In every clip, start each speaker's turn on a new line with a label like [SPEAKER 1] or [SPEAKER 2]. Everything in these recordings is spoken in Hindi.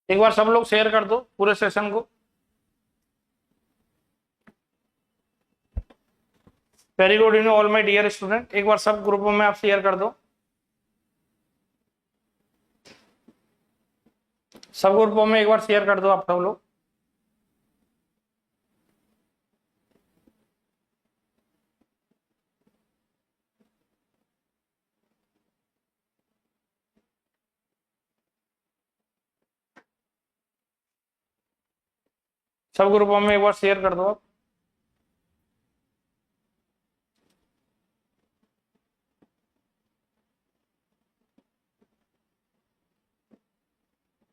[SPEAKER 1] एक बार सब लोग शेयर कर दो पूरे सेशन को। Very good evening all my dear student, एक बार सब ग्रुपों में आप शेयर कर दो। सब ग्रुपों में एक बार शेयर कर दो आप सब लोग। सब ग्रुपों में एक बार शेयर कर दो आप।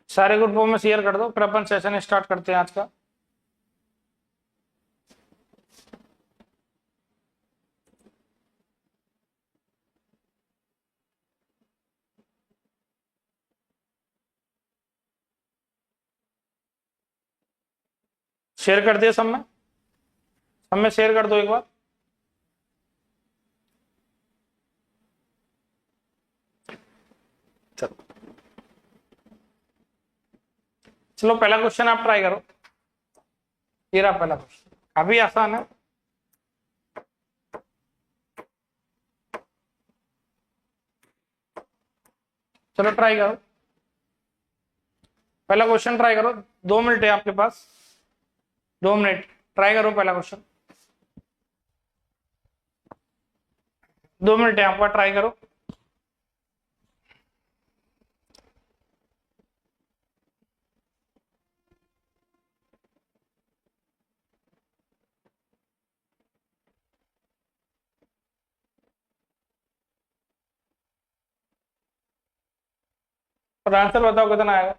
[SPEAKER 1] सारे ग्रुपों में शेयर कर दो, फिर अपन सेशन स्टार्ट करते हैं आज का। शेयर कर दिया सब में शेयर कर दो एक बार। चलो चलो पहला क्वेश्चन आप ट्राई करो। ये रहा पहला क्वेश्चन, काफी आसान है। चलो ट्राई करो, पहला क्वेश्चन ट्राई करो। 2 मिनट है आपके पास, 2 मिनट ट्राई करो पहला क्वेश्चन। 2 मिनट है आपका, ट्राई करो। और आंसर बताओ कितना आएगा।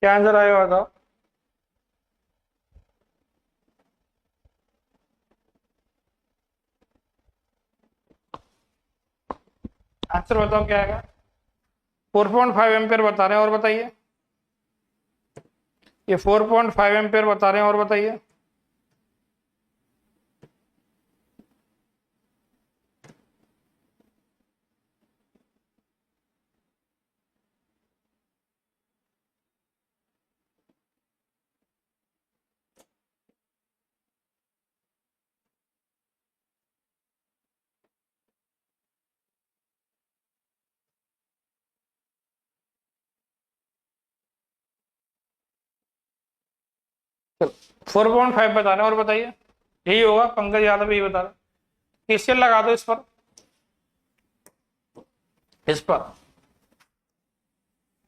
[SPEAKER 1] क्या आंसर आएगा बताओ। आंसर बताओ क्या आएगा। 4.5 एम्पियर बता रहे हैं, और बताइए। ये 4.5 एम्पियर बता रहे हैं, और बताइए। चलो 4.5 बता रहे हैं, और बताइए। यही होगा, पंकज यादव यही बता रहे। केसीएल लगा दो इस पर, इस पर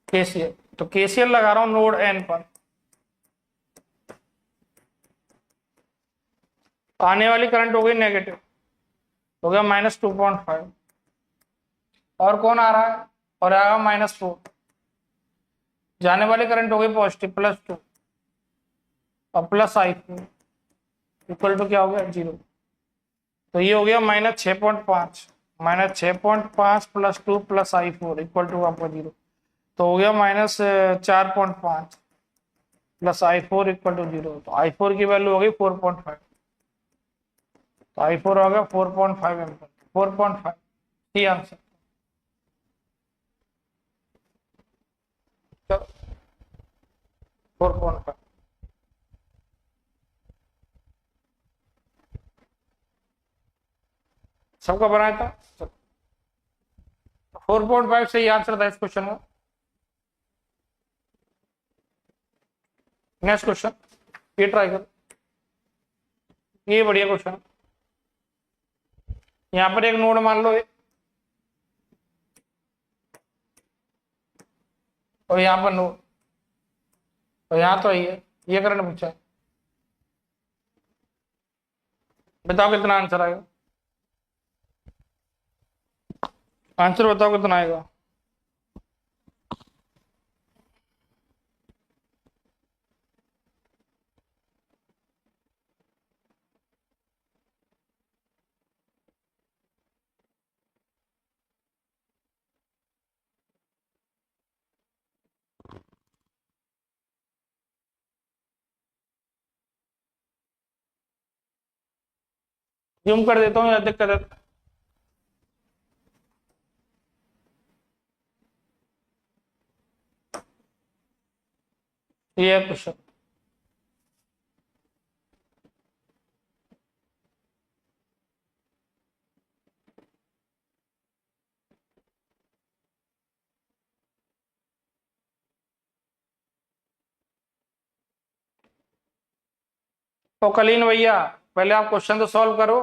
[SPEAKER 1] केसीएल। तो केसीएल लगा रहा हूं नोड एन पर। आने वाली करंट हो गई नेगेटिव, हो गया -2.5। और कौन आ रहा है, और आएगा -4। जाने वाली करंट हो गई पॉजिटिव, +2। और +i4 इक्वल टू क्या हो गया, 0। तो ये हो गया -6.5, -6.5 +2 +i4 इक्वल टू आपका 0। तो हो गया -4.5 +i4 इक्वल टू 0। तो i4 की वैल्यू हो गई 4.5। तो i4 हो गया 4.5 एम्पियर, 4.5 ही आंसर। 4.5 सबका बनाया था। 4.5 सही आंसर था इस क्वेश्चन का। नेक्स्ट क्वेश्चन, ये ट्राई करो, ये बढ़िया क्वेश्चन। यहाँ पर एक नोड मान लो, और यहाँ पर नोड, और यहाँ तो ये करंट पूछा है। बताओ कितना आंसर आएगा। आंसर बताओ कितना आएगा। जूम कर देता हूँ या दिक्कत है। ये क्वेश्चन तो कलीन भैया पहले आप क्वेश्चन तो सॉल्व करो।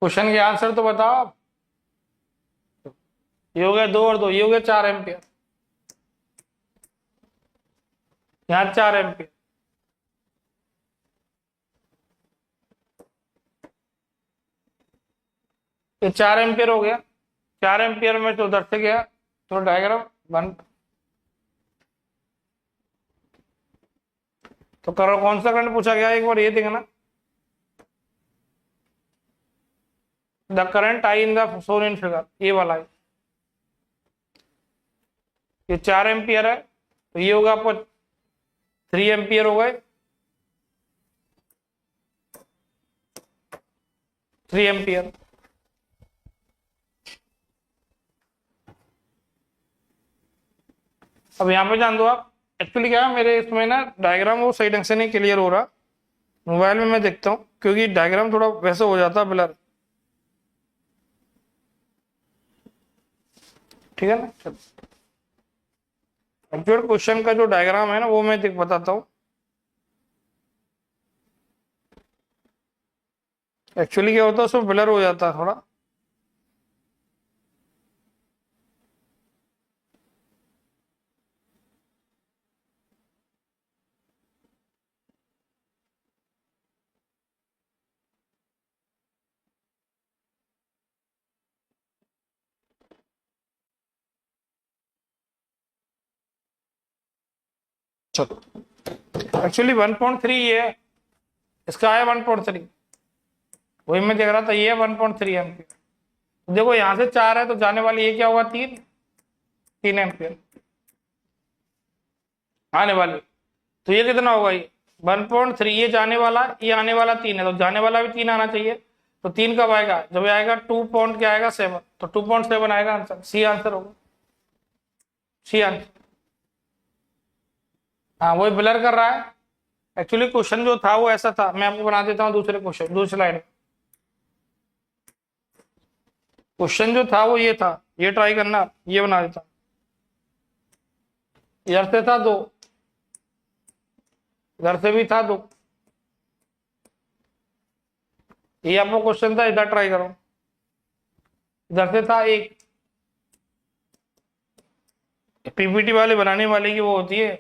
[SPEAKER 1] क्वेश्चन के आंसर तो बताओ आप। ये हो गया 2 और 2, ये हो गया 4 एम्पियर, यहाँ 4 एम्पियर, ये 4 एम्पियर हो गया। 4 एम्पियर में तो उधर से गया तो डायग्राम बन, तो करो कौन सा करंट पूछा गया एक बार ये देखना। The current I in the shown in figure, ये वाला है, ये 4 एम्पियर है तो ये होगा आपको 3 एम्पियर हो गए, 3 एम्पियर। अब यहाँ पे जान दो आप, एक्चुअली क्या है मेरे इसमें ना डायग्राम वो सही ढंग से नहीं क्लियर हो रहा, मोबाइल में मैं देखता हूँ क्योंकि डायग्राम थोड़ा वैसे हो जाता है ब्लर, ठीक है ना। एक्चुअल क्वेश्चन का जो डायग्राम है ना वो मैं देख बताता हूँ। एक्चुअली क्या होता है उसमें ब्लर हो जाता है थोड़ा। चलो एक्चुअली 1.3 ये है, इसका है 1.3, वही मैं देख रहा था, ये है 1.3 एम्पियर। देखो यहाँ से 4 है तो जाने वाली ये क्या होगा 3 एम्पियर आने वाली, तो ये कितना होगा ये 1.3, ये जाने वाला, ये आने वाला 3 है तो जाने वाला भी 3 आना चाहिए। तो 3 कब आएगा जब आएगा 2 पॉइंट क्या आएगा 7, तो 2.7 आएगा आंसर, सी आंसर होगा, सी आंसर। हाँ वही ब्लर कर रहा है। एक्चुअली क्वेश्चन जो था वो ऐसा था, मैं आपको बना देता हूँ दूसरे क्वेश्चन, दूसरी स्लाइड। क्वेश्चन जो था वो ये था, ये ट्राई करना, ये बना देता हूँ। इधर से था 2, इधर से भी था 2, ये आपका क्वेश्चन था, इधर ट्राई करो। इधर से था 1, पीपीटी वाले बनाने वाले की वो होती है,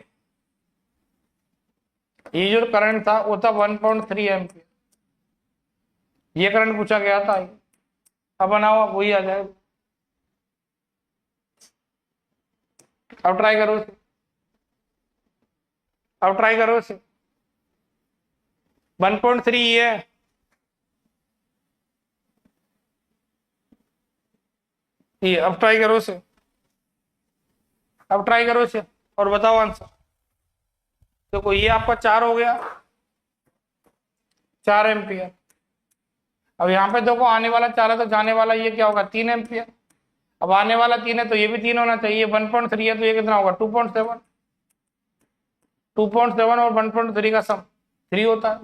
[SPEAKER 1] ये जो करंट था वो था 1.3 एम्पियर, ये करंट पूछा गया था। अब बनाओ वही आ जाए, अब ट्राई करो इसे, अब ट्राई करो इसे, 1.3 ये है, ये अब ट्राई करो इसे, अब ट्राई करो इसे और बताओ आंसर। देखो ये आपका 4 हो गया, 4 एम्पियर। अब यहाँ पे देखो आने वाला 4 है तो जाने वाला ये क्या होगा 3 एम्पियर। अब आने वाला 3 है तो ये भी 3 होना चाहिए, 1.3 है तो ये कितना होगा 2.7, 2.7 और 1.3 का सम 3 होता है।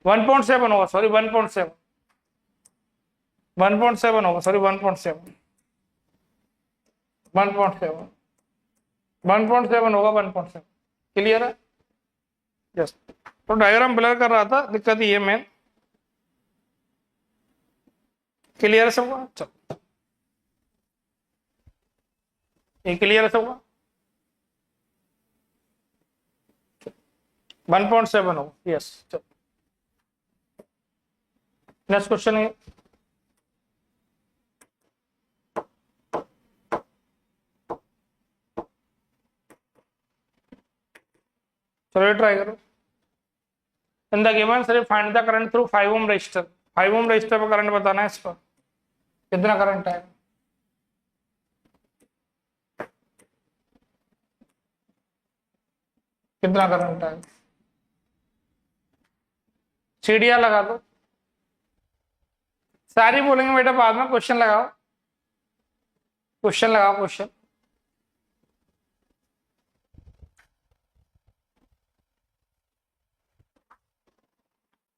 [SPEAKER 1] वन पॉइंट सेवन होगा, सॉरी 1.7, 1.7 होगा, सॉरी 1.7, 1.7, 1.7 होगा, 1.7। क्लियर है? यस। तो डायग्राम ब्लर कर रहा था, दिक्कत ये मेन। क्लियर है सबका? चलो ये क्लियर है सबका? 1.7 होगा, यस। चलो नेक्स्ट क्वेश्चन है, चलो ट्राई करो। इन द गिवन सिर्फ find the current through 5 ohm register. 5 ohm register पर करंट बताना है, इस पर कितना करंट है। कितना करंट है, सीढ़ियां लगा दो। सारी बोलेंगे बेटा बाद में, क्वेश्चन लगाओ, क्वेश्चन लगाओ, क्वेश्चन।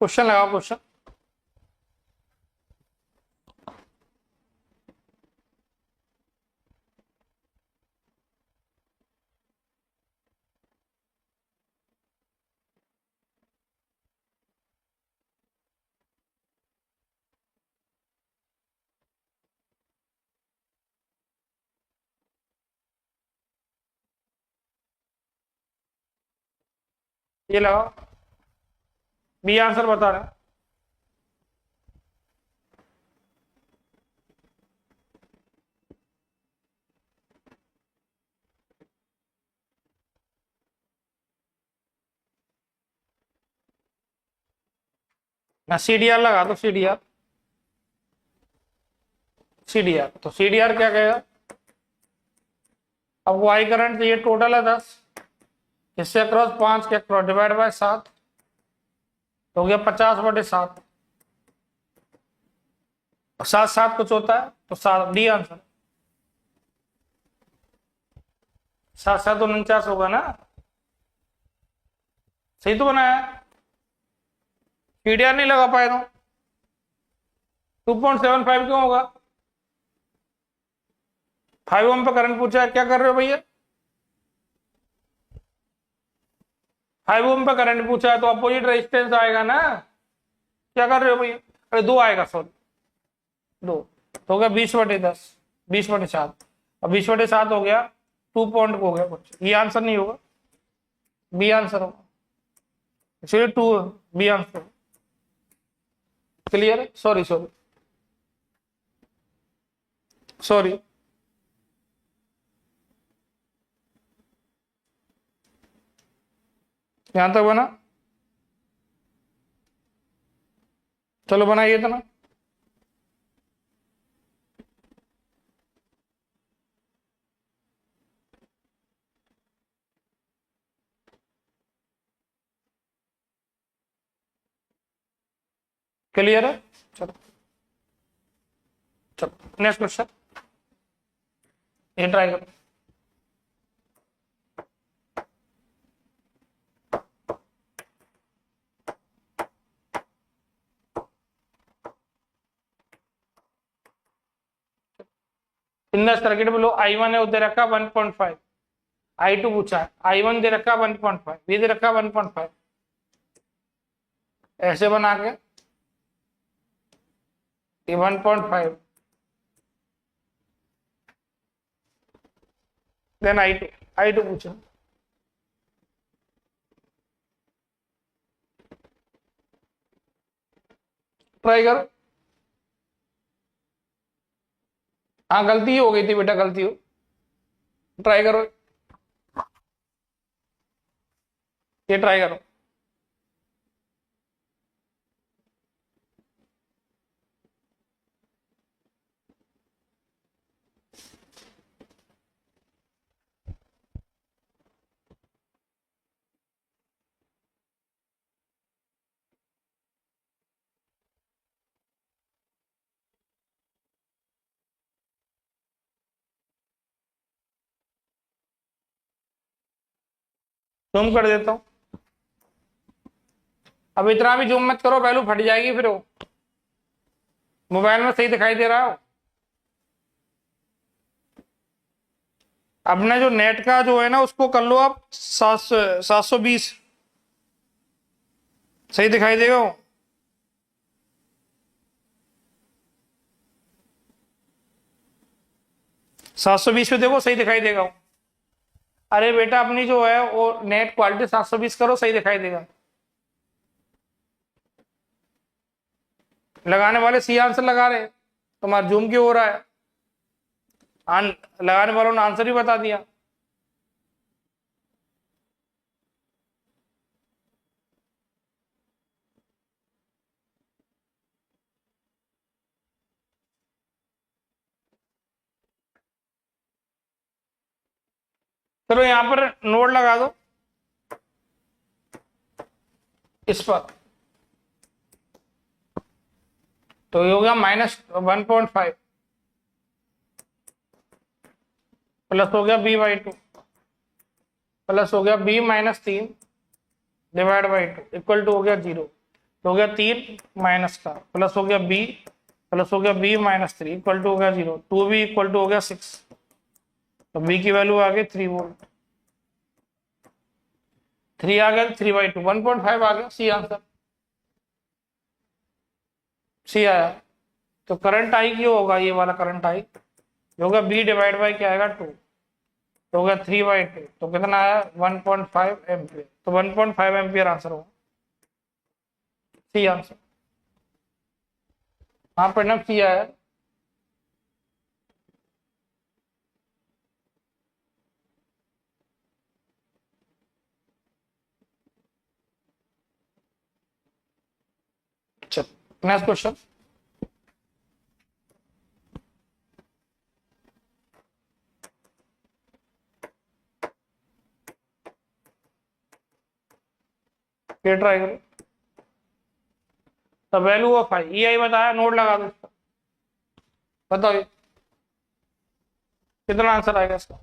[SPEAKER 1] क्वेश्चन लगाओ, क्वेश्चन। ये लगाओ, बी आंसर बता रहे हैं। ना सीडीआर लगा दो, सीडीआर। सीडीआर तो सीडीआर क्या कहेगा, अब वाई करंट ये टोटल है 10, इससे अक्रॉस 5 के अक्रॉस डिवाइड बाय 7 हो गया 50/7। 7 कुछ होता है तो 7, डी आंसर। 7×7 = 49 होगा ना, सही तो बनाया। सीडीआर नहीं लगा पाए तो 2.75 क्यों होगा। 5 ओम पे करंट पूछा है, क्या कर रहे हो भैया। 5 ओम पे करंट पूछा है तो अपोजिट रेजिस्टेंस आएगा ना, क्या कर रहे हो भैया। अरे 2 आएगा, सॉरी 2 तो हो गया 20/10, 20/7। अब 20/7 हो गया 2 पॉइंट हो गया कुछ, ये आंसर नहीं होगा, बी आंसर होगा। Actually 2 B answer. क्लियर है, सॉरी सॉरी सॉरी। यहां तक बना, चलो बनाइए तो ना। क्लियर है, चलो चलो नेक्स्ट क्वेश्चन, ये ट्राई करो। In the circuit below I1 है, उधर रखा 1.5, I2 पूछा है, I1 दे रखा 1.5, ये दे रखा 1.5। ऐसे बना के 1.5 देन I2 पूछा। ट्राई करो। हाँ गलती हो गई थी बेटा, गलती हो, ट्राई करो, ये ट्राई करो। जूम कर देता हूं, अब इतना भी जूम मत करो, वैल्यू फट जाएगी फिर वो। मोबाइल में सही दिखाई दे रहा हो। अपने जो नेट का जो है ना उसको कर लो आप 720, सही दिखाई देगा वो। 720 पे देखो, सही दिखाई देगा वो। अरे बेटा अपनी जो है वो नेट क्वालिटी 720 करो, सही दिखाई देगा। लगाने वाले सी आंसर लगा रहे, तुम्हारा जूम क्यों हो रहा है। लगाने वालों ने आंसर ही बता दिया। चलो यहां पर नोड लगा दो इस पर, तो ये हो गया -1.5 प्लस हो गया b/2 प्लस हो गया b-3 divide by 2 equal to हो गया 0, तो हो गया 3 माइनस का प्लस हो गया b प्लस हो गया b-3 इक्वल टू हो गया 0, 2b इक्वल टू हो गया 6, तो b की वैल्यू आ गई 3 वोल्ट। 3 आ गया 3/2 1.5 आ गया, सी आंसर, सी आया। तो करंट आई क्यों होगा, ये वाला करंट आई होगा बी डिवाइड बाई क्या आएगा 2, तो हो गया 3/2, तो कितना आया 1.5 एम्पियर, तो 1.5 एम्पियर आंसर होगा, सी आंसर। हाँ परिणाम सी आया। चल नेक्स्ट क्वेश्चन। ये ट्राई करो। द वैल्यू ऑफ आई, ई आई बताया, नोट लगा दो इसका, बताओ ये कितना आंसर आएगा इसका।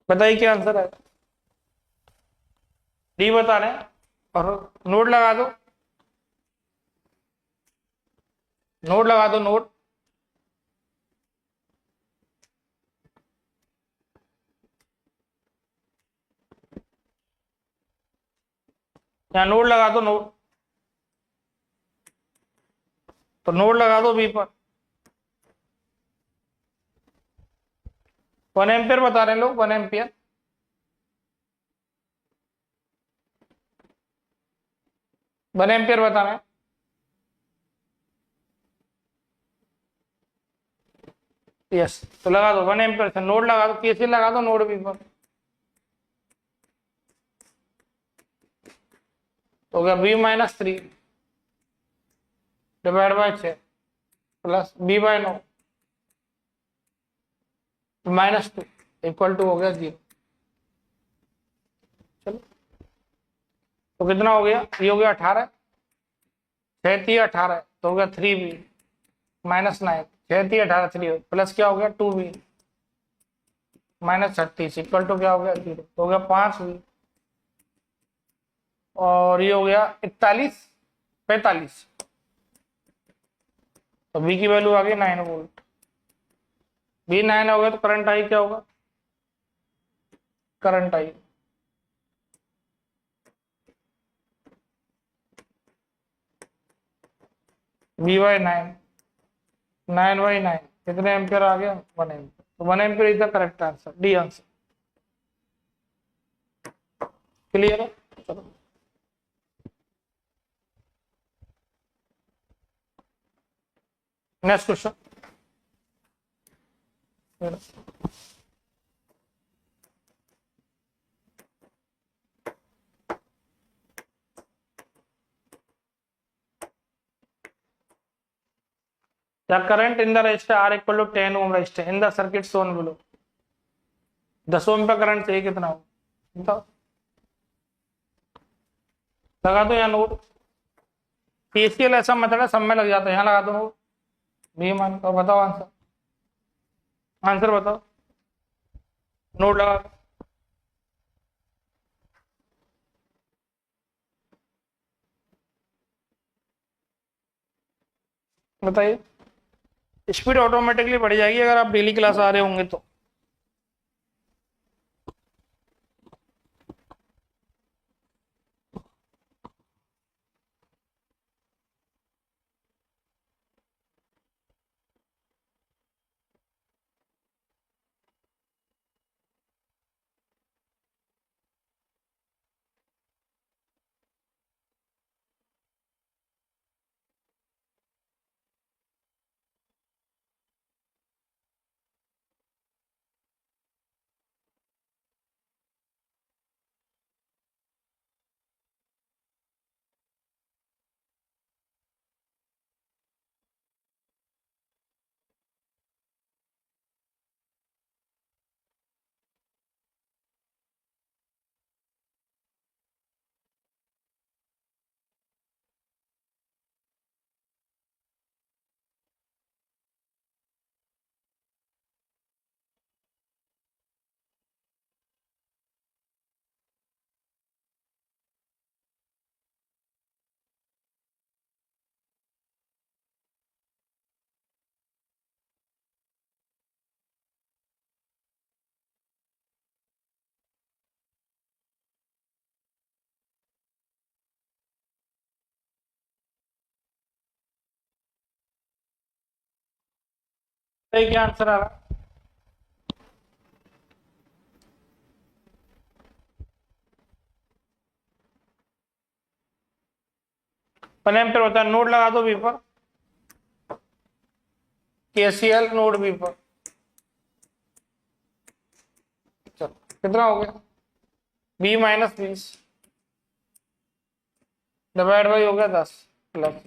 [SPEAKER 1] बताइए क्या आंसर है। डी बता रहे हैं और नोट लगा दो, नोट लगा दो, नोट। यहाँ नोट लगा दो, नोट, तो नोट लगा दो बी पर। 1 एम्पियर बता रहे हैं लोग, 1 एम्पियर, 1 एम्पियर बता रहे हैं। यस, तो लगा दो 1 एम्पियर से, नोट लगा दो, केसीएल लगा दो नोट बी पर, तो हो गया b-3 divide by 6 plus b/9 -2 equal to हो गया 0। चलो तो कितना हो गया, ये हो गया 18, 6×3 = 18, तो हो गया 3b -9, 6×3 = 18, 3 प्लस क्या हो गया 2b -36 इक्वल टू क्या हो गया 0, तो हो गया 5b, और ये हो गया 41 45, तो बी की वैल्यू आ गई 9 वोल्ट। बी 9 हो गया तो करंट आई क्या होगा, करंट आई b/9, 9/9 कितने एम्पियर आ गया 1 एम्पियर, तो 1 ampere is the correct answer, D answer. Clear है। चलो next question. The current in the resistor R equal to 10 ohm resistor in the circuit shown below. 10 ओम का करंट चाहिए, कितना हो बताओ, लगा दो यहाँ नोट। केसीएल ऐसा मेथड है, सब में लग जाता है, यहाँ लगा दो नोट बी मान का, बताओ आंसर, आंसर बताओ, नोट लगा दो। बताइए, स्पीड ऑटोमेटिकली बढ़ जाएगी अगर आप डेली क्लास आ रहे होंगे तो। सही क्या आंसर आ रहा है? वन एम्पियर होता है। नोड लगा दो बी पर, केसीएल नोड बी पर। चलो कितना हो गया? बी माइनस 20 डिवाइड बाई हो गया 10 प्लस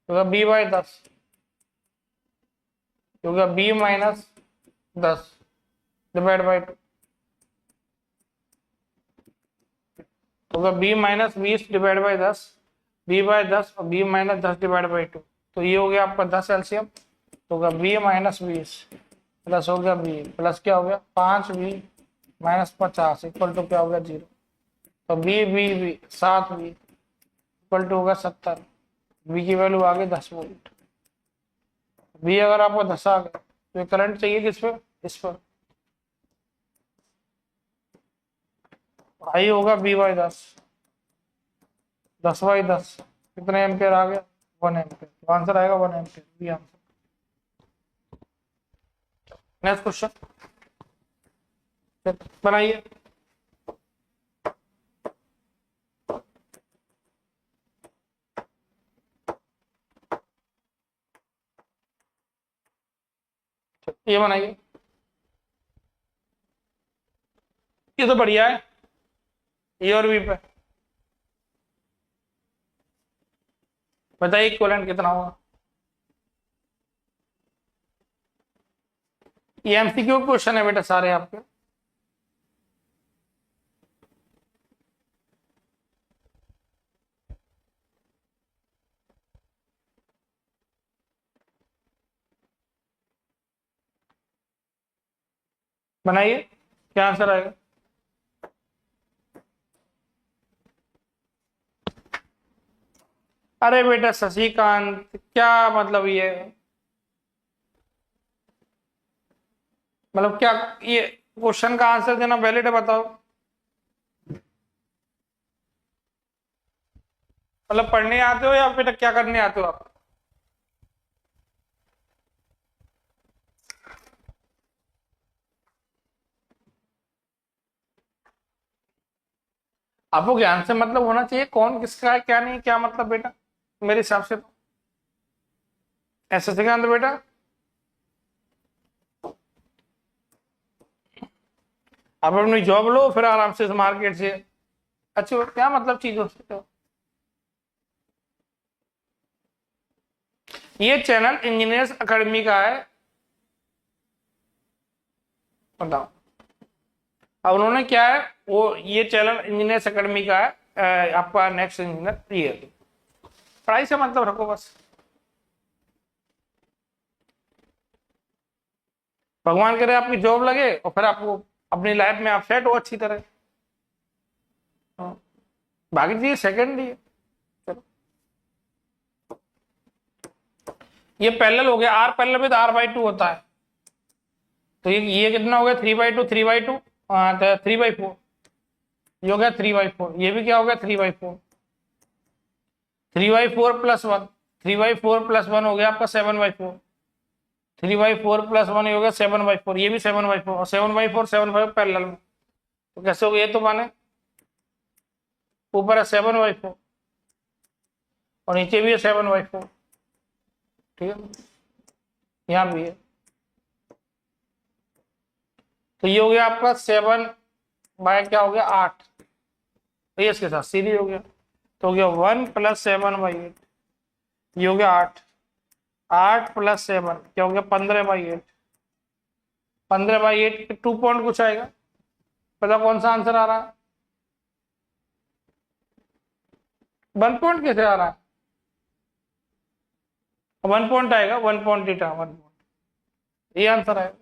[SPEAKER 1] होगा बी बाई 10 होगा बी माइनस 10 डिवाइड बाई 2 होगा B minus 20 divide by 10, B by 10 और बी माइनस 10 डिवाइड बाई 2। तो ये हो गया आपका 10 एलसीएम। तो होगा बी माइनस 20 प्लस हो गया बी प्लस क्या हो गया 5 बी माइनस 50 इक्वल टू क्या हो गया 0। तो B B B 7 B equal to होगा 70। बी की वैल्यू आ गई 10 वोल्ट। बी अगर आपको 10 आ गया तो करंट चाहिए किस पे? इस पर। आई होगा बी बाई 10, 10 बाई 10 कितने एम्पियर आ गया? 1 एम्पियर। तो आंसर आएगा 1 ampere, B answer. Next question बनाइए। ये बनाइए। ये तो बढ़िया है, ए और बी पे। बताइए इक्विवेलेंट कितना होगा? ये एमसीक्यू क्वेश्चन है बेटा सारे आपके। बनाइए, क्या आंसर आएगा? अरे बेटा शशिकांत, क्या मतलब ये, मतलब क्या ये क्वेश्चन का आंसर देना वैलिड है? बताओ। मतलब पढ़ने आते हो या बेटा क्या करने आते हो आप? आपको ज्ञान से मतलब होना चाहिए, कौन किसका है क्या नहीं, क्या मतलब बेटा मेरे हिसाब से तो ऐसे सिद्धांत बेटा। आप अपनी जॉब लो फिर आराम से इस मार्केट से अच्छी क्या मतलब चीज हो सकते हो। ये चैनल इंजीनियर्स अकेडमी का है, बताओ। अब उन्होंने क्या है वो, ये चैनल इंजीनियर्स अकेडमी का है, आपका नेक्स्ट इंजीनियर ये पढ़ाई से मतलब रखो बस। भगवान करे आपकी जॉब लगे और फिर आपको अपनी लाइफ में आप सेट हो अच्छी तरह। हाँ, बाकी चीज सेकंड ही है। चलो ये पैरेलल हो गया, आर पैरेलल में तो R/2 होता है। तो ये कितना हो गया 3/2 3/2 3/4। ये हो गया 3/4। ये भी क्या हो गया 3/4। 3/4 प्लस 1, 3/4 प्लस 1 हो गया आपका 7/4। 3/4 प्लस 1 हो गया 7/4। ये भी 7/4 और 7/4 7/4 पैरेलल में। तो कैसे हो गया? ये तो माने ऊपर है 7/4 और नीचे भी है 7/4। ठीक है, यहाँ भी है। तो ये हो गया आपका 7 बाय क्या हो गया 8। तो ये इसके साथ सीधी हो गया। तो हो गया 1 प्लस 7/8। ये हो गया 8, 8 प्लस 7 क्या हो गया 15/8। 15/8 2 पॉइंट कुछ आएगा, पता कौन सा आंसर आ रहा है? 1 पॉइंट कैसे आ रहा है? 1 पॉइंट आएगा, 1.8 1 पॉइंट, ये आंसर है।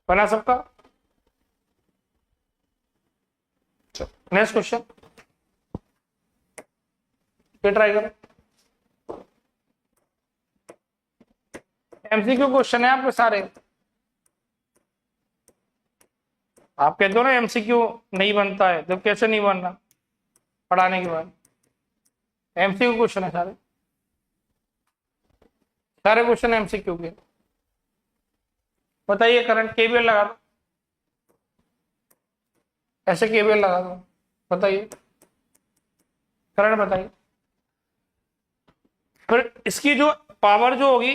[SPEAKER 1] बना सबका? नेक्स्ट क्वेश्चन फिर ट्राई करो। एमसीक्यू क्वेश्चन है आपके सारे। आप कहते हो ना एमसीक्यू नहीं बनता है, तो कैसे नहीं बन रहा पढ़ाने के बाद? एमसीक्यू क्वेश्चन है सारे, सारे क्वेश्चन एमसीक्यू के। बताइए करंट केवीएल लगा दो, ऐसे केवीएल लगा दो, बताइए करंट बताइए। फिर इसकी जो पावर जो होगी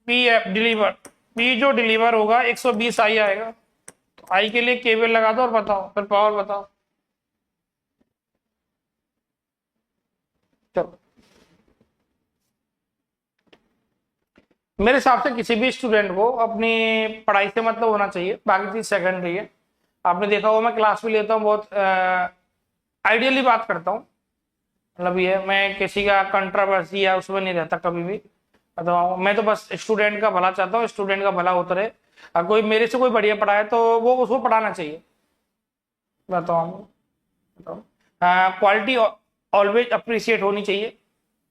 [SPEAKER 1] पी एफ डिलीवर, पी जो डिलीवर होगा 120 आई आएगा। तो आई के लिए केवीएल लगा दो और बताओ, फिर पावर बताओ। चलो मेरे हिसाब से किसी भी स्टूडेंट को अपनी पढ़ाई से मतलब होना चाहिए, बाकी चीज सेकेंडरी है। आपने देखा होगा मैं क्लास भी लेता हूँ, बहुत आइडियली बात करता हूँ, मतलब ये मैं किसी का कंट्रोवर्सी या उसमें नहीं रहता कभी भी। मतलब मैं तो बस स्टूडेंट का भला चाहता हूँ, स्टूडेंट का भला होता रहे। अगर कोई मेरे से कोई बढ़िया पढ़ाए तो वो उसको पढ़ाना चाहिए। बताओ क्वालिटी ऑलवेज अप्रिशिएट होनी चाहिए,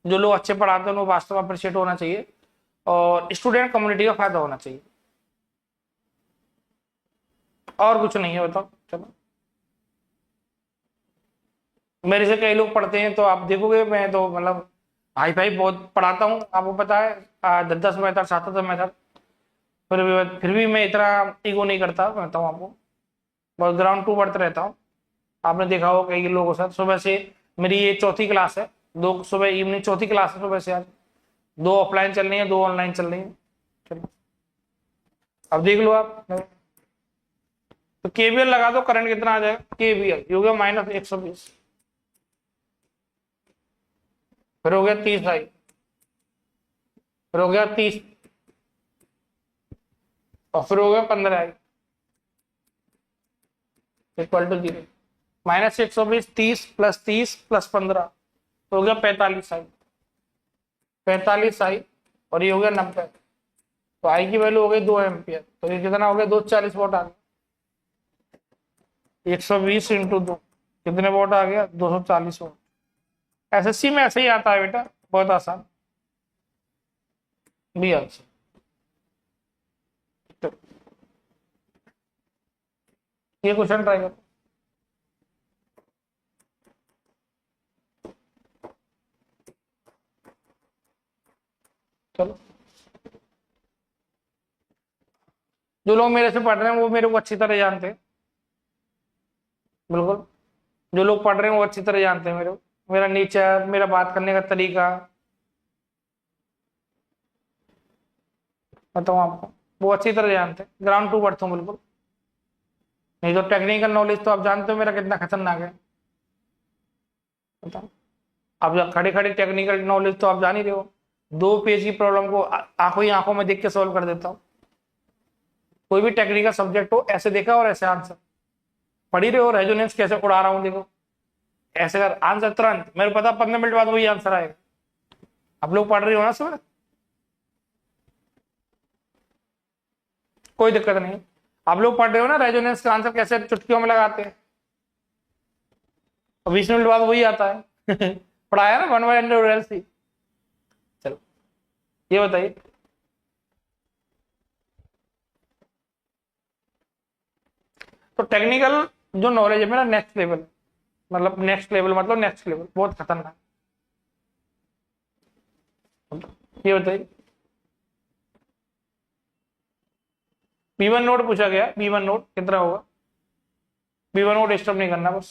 [SPEAKER 1] जो लोग अच्छे पढ़ाते हैं वो वास्तव में अप्रिशिएट होना चाहिए, और स्टूडेंट कम्युनिटी का फायदा होना चाहिए, और कुछ नहीं है। बताओ चलो, मेरे से कई लोग पढ़ते हैं तो आप देखोगे मैं तो मतलब हाई फाई बहुत पढ़ाता हूँ, आपको पता है 10-10 मेथड 7-7 मेथड, फिर भी मैं इतना ईगो नहीं करता, कहता हूँ आपको बहुत ग्राउंड टू बढ़ते रहता हूँ। आपने देखा हो कई लोगों के साथ, सुबह से मेरी ये चौथी क्लास है, दो सुबह इवनिंग चौथी क्लास है सुबह से, आज 2 ऑफलाइन चल रही है 2 ऑनलाइन चल रही है। चलो अब देख लो आप, तो केवीएल लगा दो, करंट कितना आ जाएगा, केवीएल हो गया -120, फिर हो गया 30 आई, फिर हो गया 30, और फिर हो गया 15 आई इक्वल टू 0। -120, 30 + 30 + 15 तो हो गया 45 आई, 45 आई, और ये हो गया 90। तो आई की वैल्यू हो गई 2 एम्पियर, तो ये कितना हो गया 240 वोट आ गया। 120 × 2 कितने वोट आ गया, 240 वोट। एसएससी में ऐसे ही आता है बेटा, बहुत आसान भी आंसर। तो ये क्वेश्चन ट्राई करो। चलो जो लोग मेरे से पढ़ रहे हैं वो मेरे को अच्छी तरह जानते हैं, बिल्कुल जो लोग पढ़ रहे हैं वो अच्छी तरह जानते हैं मेरे को, मेरा नेचर, मेरा बात करने का तरीका, बताऊँ आपको, वो अच्छी तरह जानते हैं, ग्राउंड टू बढ़ता हूँ बिल्कुल। नहीं तो टेक्निकल नॉलेज तो आप जानते हो मेरा कितना खतरनाक है, बताओ। अब खड़े खड़े टेक्निकल नॉलेज तो आप जान ही रहे हो, 2 पेज की प्रॉब्लम को आंखों ही आंखों में देख के सॉल्व कर देता हूँ। कोई भी टेक्निकल सब्जेक्ट हो ऐसे देखा और ऐसे आंसर, पढ़ ही रहे हो, रेजोनेंस कैसे उड़ा रहा हूँ देखो, ऐसे कर आंसर तुरंत, मेरे को पता 15 मिनट बाद वही आंसर आएगा। आप लोग पढ़ रहे हो ना सुबह, कोई दिक्कत नहीं। आप लोग पढ़ रहे हो ना रेजोनेंस का आंसर कैसे चुटकियों में लगाते हैं, 20 मिनट बाद वही आता है पढ़ाया ना 1/LC। चलो ये बताइए, तो टेक्निकल जो नॉलेज है मेरा नेक्स्ट लेवल, मतलब नेक्स्ट लेवल मतलब नेक्स्ट लेवल, बहुत खतरनाक। ये बताइए B1 नोट पूछा गया, B1 नोट कितना होगा, B1 नोट डिस्टर्ब नहीं करना बस।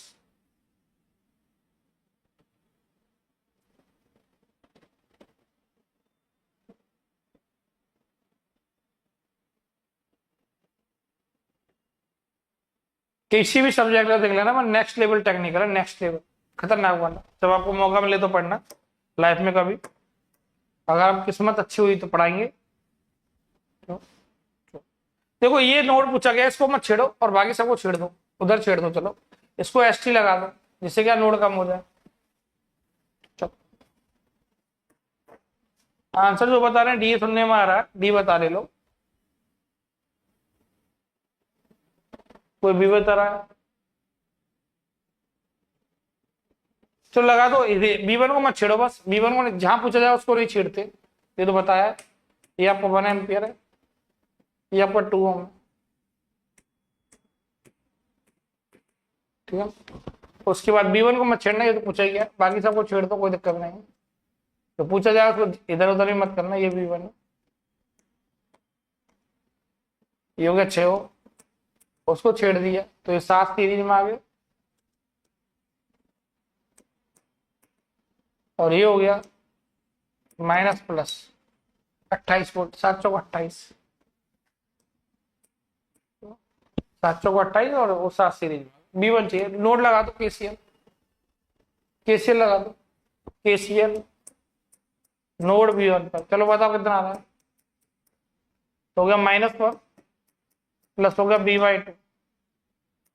[SPEAKER 1] किसी भी सब्जेक्ट का देख लेना, नेक्स्ट लेवल टेक्निकल है, नेक्स्ट लेवल खतरनाक वाला, जब आपको मौका मिले तो पढ़ना लाइफ में कभी, अगर आप किस्मत अच्छी हुई तो पढ़ाएंगे। देखो ये नोट पूछा गया, इसको मत छेड़ो और बाकी सबको छेड़ दो, उधर छेड़ दो, चलो इसको ST लगा दो जिससे क्या नोट कम हो जाए। चलो आंसर जो बता रहे हैं डी सुनने में आ रहा है, डी बता रहे लोग, कोई भी बता रहा है, चलो लगा दो। B1 को मत छेड़ो, बस B1 को जहां पूछा जाए उसको नहीं छेड़ते, ये तो बताया है। ये आपका 1 एम्पियर है, ये आपका 2 ओम है। ठीक है। उसके बाद B1 को मत छेड़ना, ये तो पूछा ही गया, बाकी सबको छेड़ दो, कोई दिक्कत नहीं है। तो पूछा जाए उसको इधर उधर ही मत करना। ये B1 है, ये हो गया 6 हो, उसको छेड़ दिया तो ये 7 सीरीज में आ गए, और ये हो गया माइनस प्लस 28 वोल्ट, 7 चौक 28, 7 चौक 28 और वो 7 सीरीज में B1 चाहिए। नोड लगा दो, KCL, KCL लगा दो, KCL नोड B1 पर। चलो बताओ कितना आ रहा है। तो हो गया माइनस पर, प्लस हो गया B/2,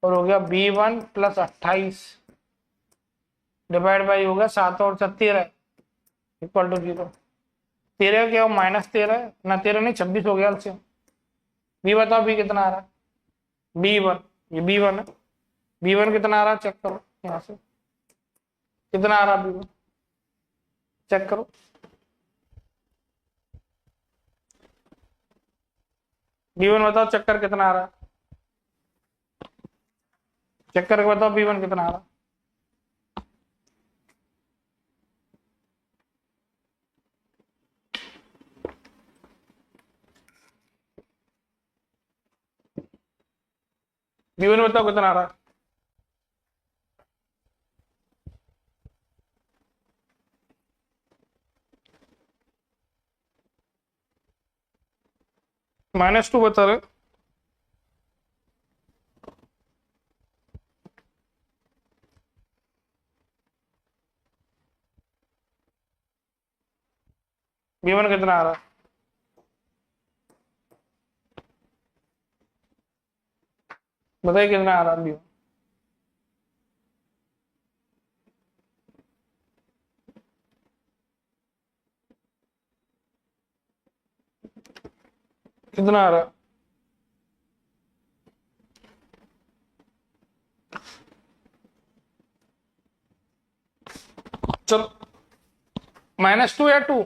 [SPEAKER 1] और हो गया B1 प्लस 28 डिवाइड बाई हो गया 7 और 13 इक्वल टू 0। 13 क्या हो, -13 ना, 13 नहीं 26 हो गया एलसीएम। बी बताओ, बी कितना आ रहा है। B1, ये B1 है, B1 कितना आ रहा है चेक करो यहाँ से, कितना आ रहा है B1 चेक करो। B1 बताओ चेक कर कितना आ रहा है, चेक करके बताओ B1 कितना आ रहा है। B1 बताओ कितना आ रहा है। -2 बता रहे, B1 कितना आ रहा है, बताइए कितना आ रहा है B1। कितना आ रहा है, चलो -2 या 2,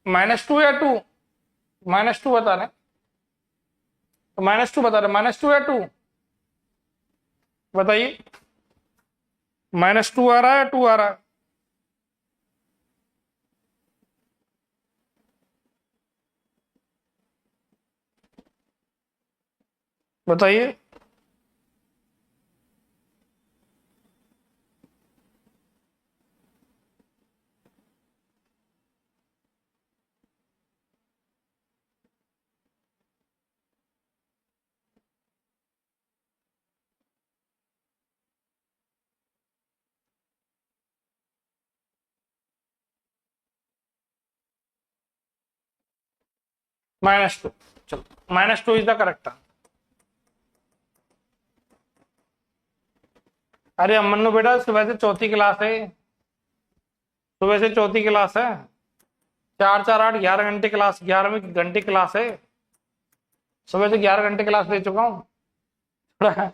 [SPEAKER 1] -2 या 2, -2 बता रहे, तो -2 बता रहे, -2 या 2 बताइए। -2 आ रहा है या 2 आ रहा है, बताइए। -2, चलो -2 इज द करेक्ट। अरे अमन्नू बेटा, सुबह से चौथी क्लास है, सुबह से चौथी क्लास है, 4 4 8 11 घंटे क्लास, 11वीं घंटे क्लास है, सुबह से 11 घंटे क्लास ले चुका हूँ। थोड़ा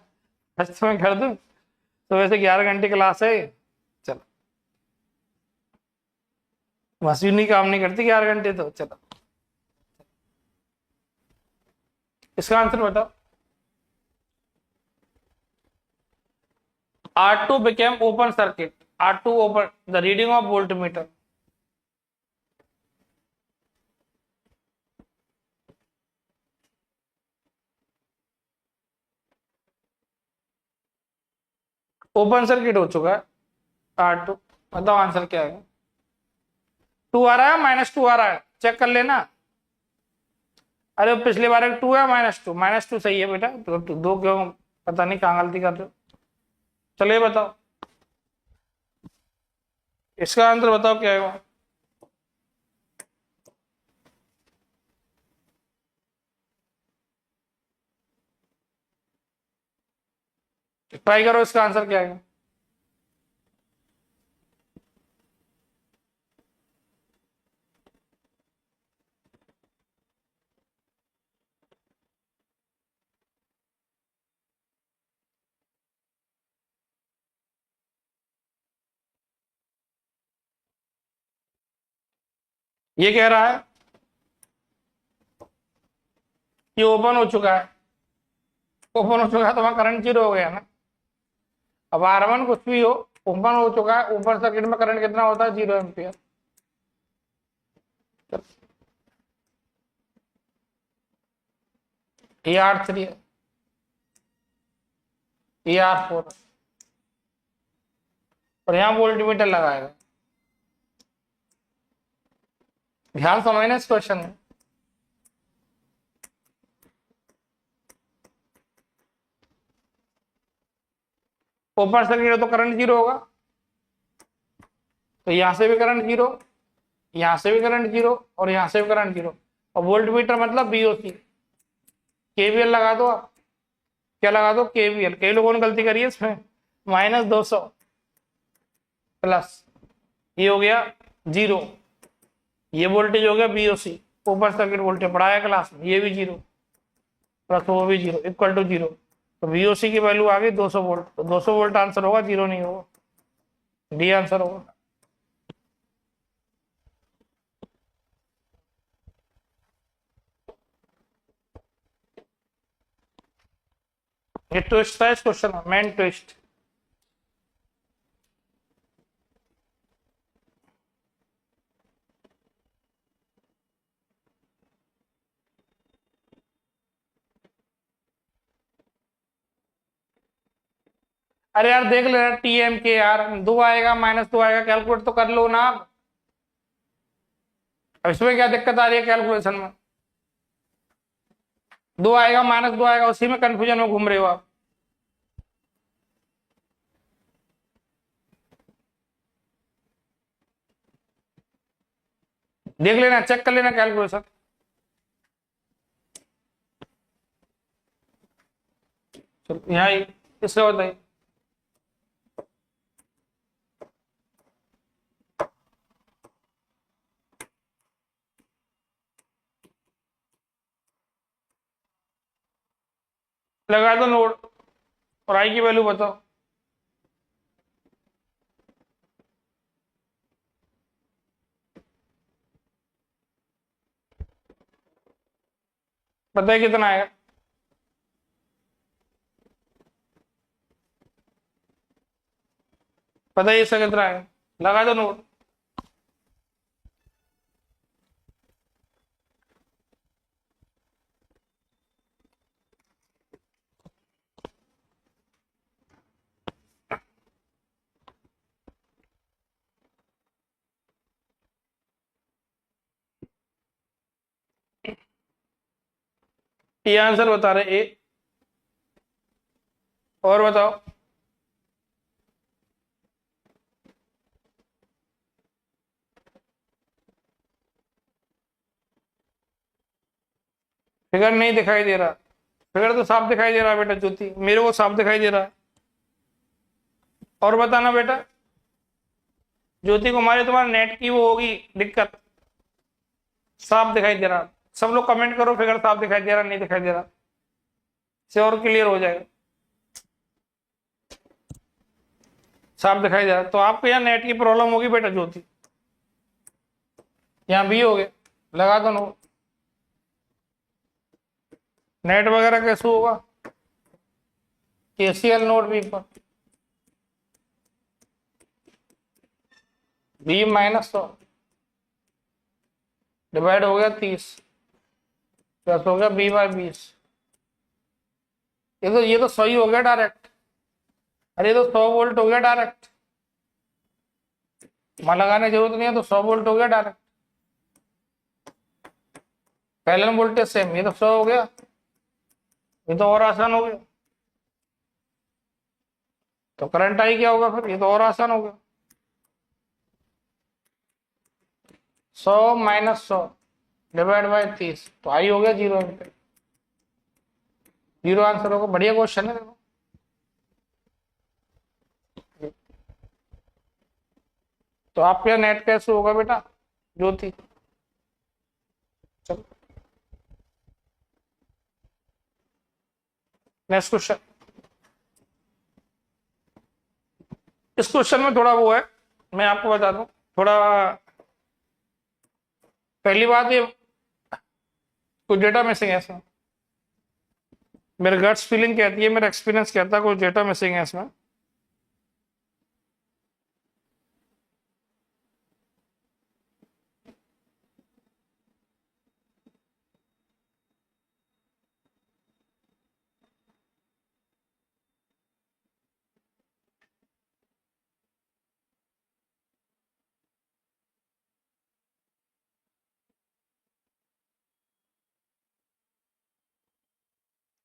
[SPEAKER 1] अच्छा मैं कर दूं, सुबह से 11 घंटे क्लास है। चलो मशीन काम नहीं करती 11 घंटे तो। चलो इसका आंसर बताओ। R2 became open circuit, R2 open the reading of voltmeter, open circuit हो चुका है R2। बताओ आंसर क्या है। 2 आ रहा है, -2 आ रहा है, चेक कर लेना। अरे पिछली बार 2 है, -2, -2 सही है बेटा, तो 2 क्यों, पता नहीं कहाँ गलती कर रहे हो। चलिए बताओ इसका आंसर बताओ क्या है। ट्राई करो, इसका आंसर क्या है। ये कह रहा है कि ओपन हो चुका है, ओपन हो चुका है तो वहां करंट 0 हो गया ना। अब R1 कुछ भी हो, ओपन हो चुका है, ओपन सर्किट में करंट कितना होता है 0 एम्पियर। ये R3 है, ये R4 है, और यहाँ वोल्टमीटर लगाएगा। ध्यान समझना इस क्वेश्चन में। ओपन सर्किट है तो करंट 0 होगा, तो यहां से भी करंट 0, यहां से भी करंट 0, और यहां से भी करंट 0। और वोल्टमीटर मतलब बीओसी। केवीएल लगा दो आप, क्या लगा दो केवीएल। कई लोगों ने गलती करी है इसमें, -200 प्लस, ये हो गया 0, ये वोल्टेज हो गया बीओसी, ओपन सर्किट वोल्टेज पढ़ाया क्लास में, ये भी 0 प्लस वो भी 0 इक्वल टू 0। तो बीओसी की वैल्यू आ गई 200 वोल्ट, तो 200 वोल्ट आंसर होगा, 0 नहीं होगा, डी आंसर होगा। ये ट्विस्ट था इस क्वेश्चन में, मेन ट्विस्ट। अरे यार देख लेना टीएम के यार, 2 आएगा -2 आएगा, कैलकुलेट तो कर लो ना आप। अब इसमें क्या दिक्कत आ रही है कैलकुलेशन में? 2 आएगा -2 आएगा, उसी में कंफ्यूजन में घूम रहे हो आप। देख लेना, चेक कर लेना कैलकुलेशन। चलो यहाँ इससे बताइए। लगा दो नोड, और आई की वैल्यू बताओ। बताइए कितना आएगा। बताइए इसका कितना आएगा, लगा दो नोड। ये आंसर बता रहे ए, और बताओ। फिगर नहीं दिखाई दे रहा, फिगर तो साफ दिखाई दे रहा है बेटा ज्योति, मेरे को साफ दिखाई दे रहा है। और बताना बेटा ज्योति कुमारी, तुम्हारे नेट की वो होगी दिक्कत, साफ दिखाई दे रहा। सब लोग कमेंट करो फिगर साफ दिखाई दे रहा नहीं दिखाई दे रहा, से और क्लियर हो जाएगा। साफ दिखाई दे रहा तो आपको यहाँ नेट की प्रॉब्लम होगी बेटा ज्योति। यहाँ भी हो गया, लगा दो नो। नेट वगैरह कैसे होगा, केसीएल नोड बी पर, बी -100 डिवाइड हो गया 30 प्लस हो गया B/20। ये तो 100 ही हो गया डायरेक्ट। अरे ये तो 100 वोल्ट हो गया डायरेक्ट, वहां लगाने की जरूरत नहीं है, तो 100 वोल्ट हो गया डायरेक्ट। पैरेलल वोल्टेज सेम, ये तो 100 हो गया, ये तो और आसान हो गया। तो करंट आई क्या होगा फिर, ये तो और आसान हो गया। 100 -100 डिवाइड बाय 30, तो आई हो गया 0 एम्पीयर। 0 आंसर होगा। बढ़िया क्वेश्चन है देखो। तो आपका नेट कैसे होगा बेटा ज्योति? चलो नेक्स्ट क्वेश्चन। इस क्वेश्चन में थोड़ा वो है, मैं आपको बता दूं थोड़ा। पहली बात, ये कुछ डेटा मिसिंग है इसमें, मेरे गट्स फीलिंग कहती है, मेरा एक्सपीरियंस कहता है कुछ डेटा मिसिंग है इसमें।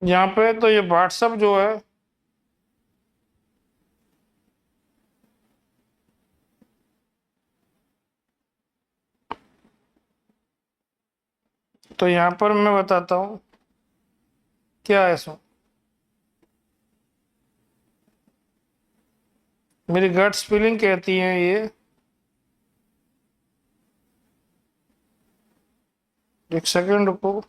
[SPEAKER 1] यहाँ पे तो ये व्हाट्सअप जो है तो यहाँ पर मैं बताता हूँ क्या है इसमें। मेरी गट्स फीलिंग कहती है ये, एक सेकंड रुको।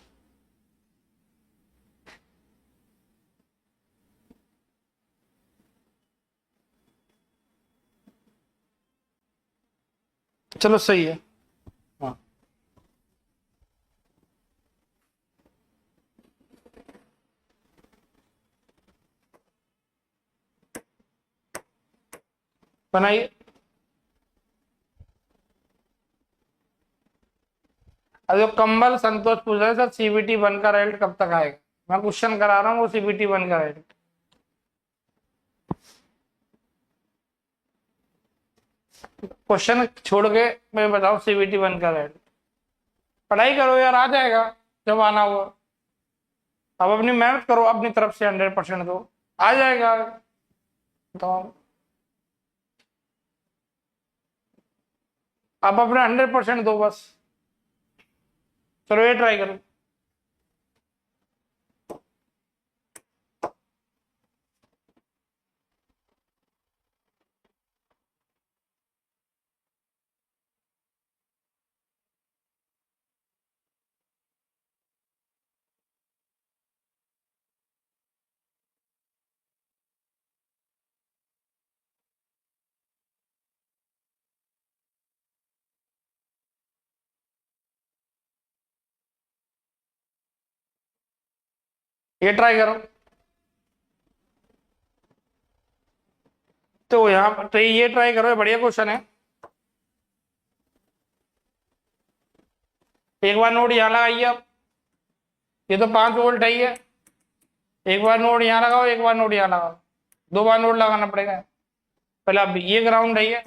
[SPEAKER 1] चलो सही है। हाँ, बनाइए। अब जो कम्बल संतोष पूछ रहे सर सीबीटी वन का रिजल्ट कब तक आएगा, मैं क्वेश्चन करा रहा हूँ वो सीबीटी वन का रिजल्ट। क्वेश्चन छोड़ के मैं बताओ सीबीटी वन का रिजल्ट। पढ़ाई करो यार, आ जाएगा जब आना हुआ। अब अपनी मेहनत करो, अपनी तरफ से 100% दो, आ जाएगा। तो आप अपने 100% दो बस। चलो ये ट्राई करो। ये ट्राई करो। तो यहाँ पर तो ये ट्राई करो, ये बढ़िया क्वेश्चन है। एक बार नोट यहाँ लगाइए आप, ये तो 5 वोल्ट है ही है। एक बार नोट यहाँ लगाओ, एक बार नोट यहाँ लगाओ, 2 बार नोट लगाना पड़ेगा। पहले आप ये ग्राउंड है ये,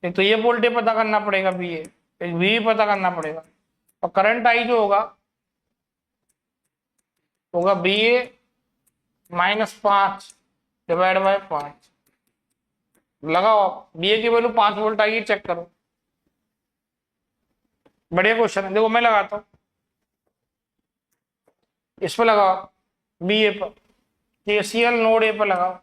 [SPEAKER 1] एक तो ये वोल्टेज पता करना पड़ेगा बी ए, एक वी पता करना पड़ेगा। और करंट आई जो होगा होगा बी ए -5 डिवाइड बाय 5। लगाओ आप, बी ए की वैल्यू 5 वोल्ट आएगी, चेक करो। बढ़िया क्वेश्चन है, देखो मैं लगाता हूँ। इस पे लगाओ, बी ए पर, केसीएल नोड ए पर लगाओ।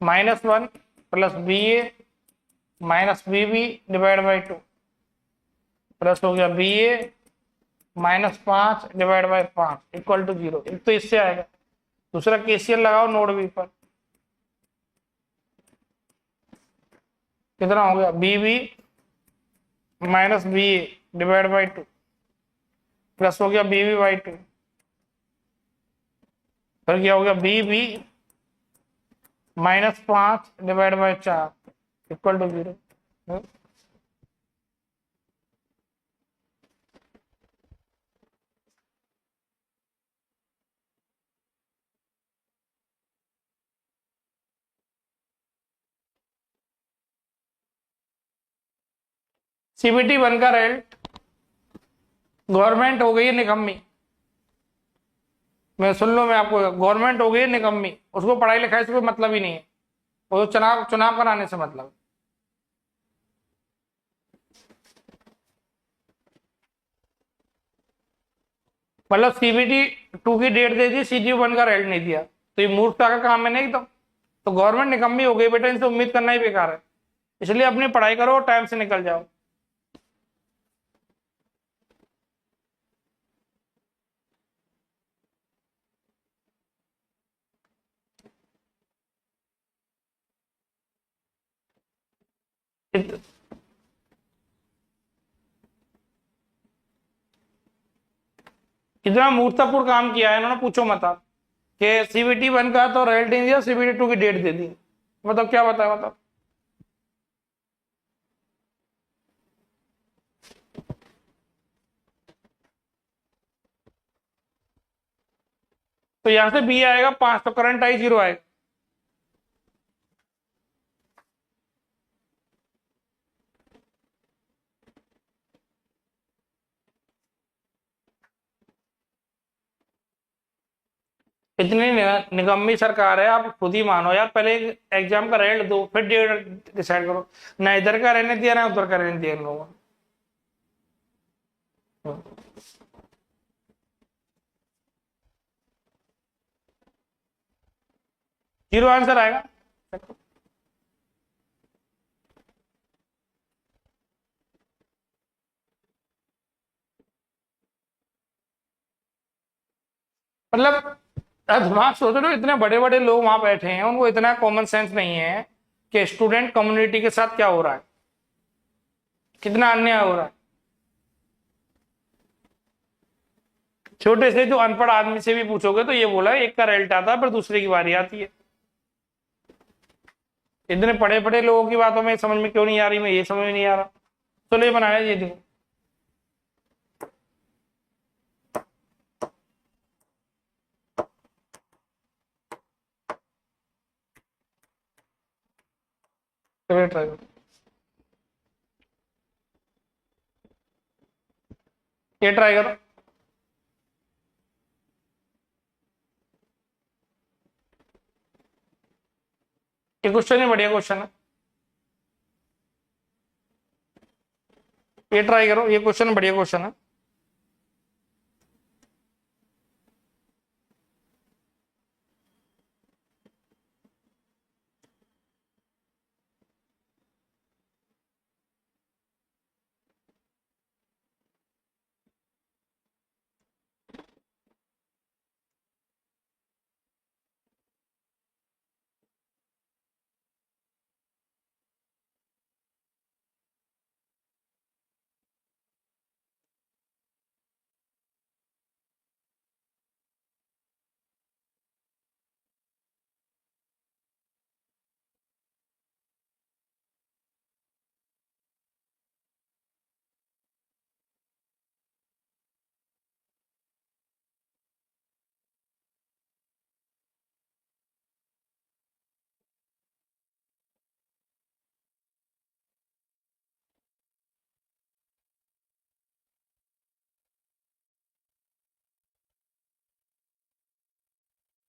[SPEAKER 1] -1 plus B A minus B B divide by 2 plus हो गया B A -5 divide by 5 equal to 0। एक तो इससे आएगा, दूसरा केसीएल लगाओ नोड बी पर। कितना हो गया, B B minus B A divide by 2 plus हो गया बी बी बाई 2। फिर क्या हो गया, B B -5 divide by 4 equal to 0। CBT one का रिजल्ट, गवर्नमेंट हो गई है निकम्मी। मैं सुन लो, मैं आपको, गवर्नमेंट हो गई है निकम्मी, उसको पढ़ाई लिखाई से कोई मतलब ही नहीं है, वो तो चुनाव चुनाव कराने से मतलब। मतलब सीबीटी 2 की डेट दे दी, सीजी वन का रिजल्ट नहीं दिया, तो ये मूर्खता का काम है नहीं। तो गवर्नमेंट निकम्मी हो गई बेटा, इनसे उम्मीद करना ही बेकार है। इसलिए अपनी पढ़ाई करो, टाइम से निकल जाओ। इतना मूर्खतापूर्ण काम किया है इन्होंने, पूछो मत आप। कि सीबीटी वन का तो रिजल्ट नहीं दिया, सीबीटी 2 की डेट दे दी, मतलब क्या बताया, मतलब। तो यहां से बी आएगा 5, तो करंट आई 0 आएगा। इतनी निकम्मी सरकार है, आप खुद ही मानो यार। पहले एग्जाम का रिजल्ट दो, फिर डेट डिसाइड करो। ना इधर का रहने दिया, ना उधर का रहने दिया इन लोगों ने। जीरो आंसर आएगा। मतलब दिमाग सोच लो, इतने बड़े बड़े लोग वहां बैठे हैं, उनको इतना कॉमन सेंस नहीं है कि स्टूडेंट कम्युनिटी के साथ क्या हो रहा है, कितना अन्याय हो रहा है। छोटे से जो अनपढ़ आदमी से भी पूछोगे तो ये बोला एक का रिजल्ट आता है, पर दूसरे की बारी आती है। इतने पढ़े पढ़े लोगों की बातों में समझ में क्यों नहीं आ रही, मैं ये समझ में नहीं आ रहा। चलो ये बनाया, ये देखो। चलो ट्राई करो, ये ट्राई करो। ये क्वेश्चन ही बढ़िया क्वेश्चन है, ये ट्राई करो। ये क्वेश्चन बढ़िया क्वेश्चन है।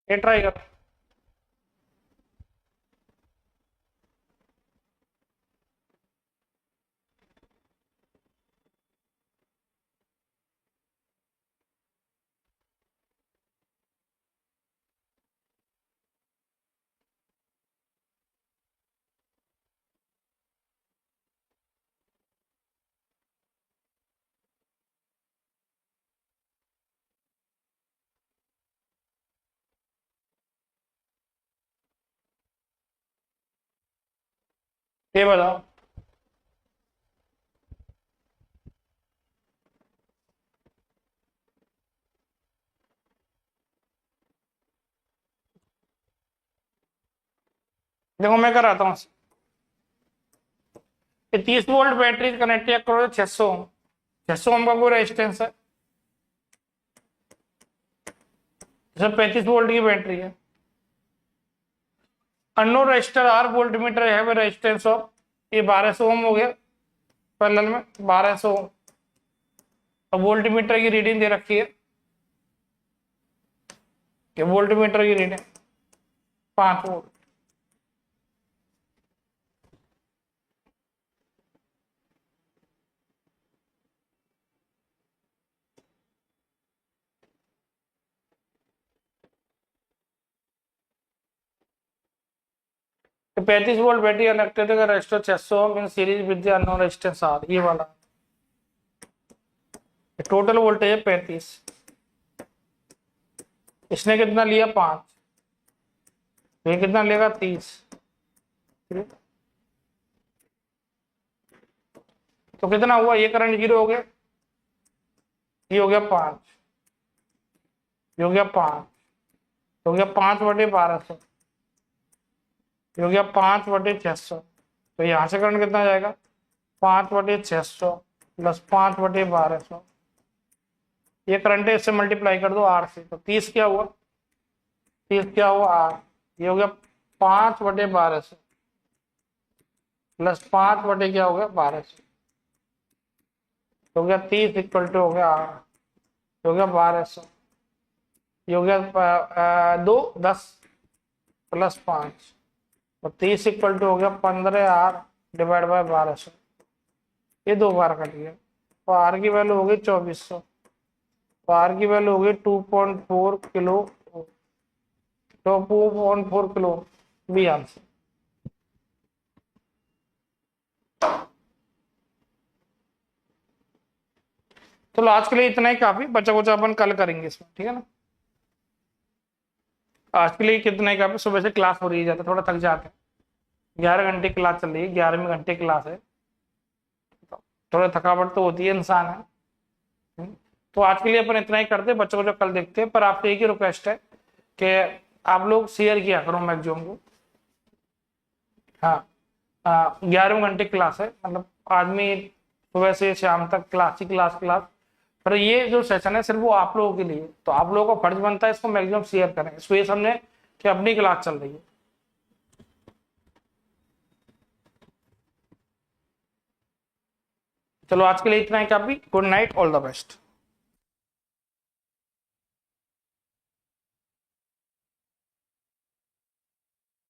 [SPEAKER 1] ये ट्राई करो। ये बताओ। देखो मैं कराता हूँ। ये 30 वोल्ट बैटरी कनेक्ट करो 600 ओम। 600 ओम का कोई रेजिस्टेंस है, जैसे 35 वोल्ट की बैटरी है। Unknown register R voltmeter है रेजिस्टेंस ऑफ, ये 1200 ओम हो गया पैरेलल में, 1200 ओम। अब वोल्ट मीटर की रीडिंग दे रखी है, ये वोल्ट मीटर की रीडिंग 5 वोल्ट। तो 35 volt battery connected register 600 ohm in series with the unknown resistance R, ये वाला। टोटल वोल्टेज है 35, इसने कितना लिया 5, ये कितना लेगा 30। तो कितना हुआ, ये करंट जीरो हो गया, ये हो गया 5, ये हो गया 5, हो गया 5/1200, ये हो गया 5/600। तो यहां से करंट कितना जाएगा, 5/600 प्लस 5/1200। ये करंट है, इससे मल्टीप्लाई कर दो आर से, तो 30 क्या हुआ, 30 क्या हुआ आर। ये हो गया 5/1200 प्लस 5 क्या हो गया 1200, हो गया 30 इक्वल टू हो गया आर, हो गया 1200। ये हो गया 2 10 प्लस 5 और 30 इक्वल टू हो गया 15R डिवाइड बाय 1200। ये 2 बार कट गया तो आर की वैल्यू हो गई 2400। तो आर की वैल्यू हो गई 2.4 किलो, 2.4 किलो बी आंसर। चलो आज के लिए इतना ही काफी, बचा कुचा अपन कल करेंगे इसमें, ठीक है ना। आज के लिए कितना ही काफी, सुबह से क्लास हो रही है, थोड़ा थक जाते हैं। 11 घंटे क्लास चल रही है, 11वें घंटे क्लास है, थोड़ा थकावट तो होती है इंसान है। तो आज के लिए अपन इतना ही करते हैं, बच्चों को जो कल देखते हैं। पर आपसे एक ही रिक्वेस्ट है कि आप लोग शेयर किया करो मैक्सिमम को। हाँ, 11वें घंटे क्लास है, मतलब आदमी सुबह से शाम तक क्लास ही क्लास क्लास। पर ये जो सेशन है सिर्फ वो आप लोगों के लिए, तो आप लोगों का फर्ज बनता है इसको मैक्सिमम शेयर करें। इसको ये समझे कि अपनी क्लास चल रही है। चलो आज के लिए इतना ही काफी। Good night, all the best.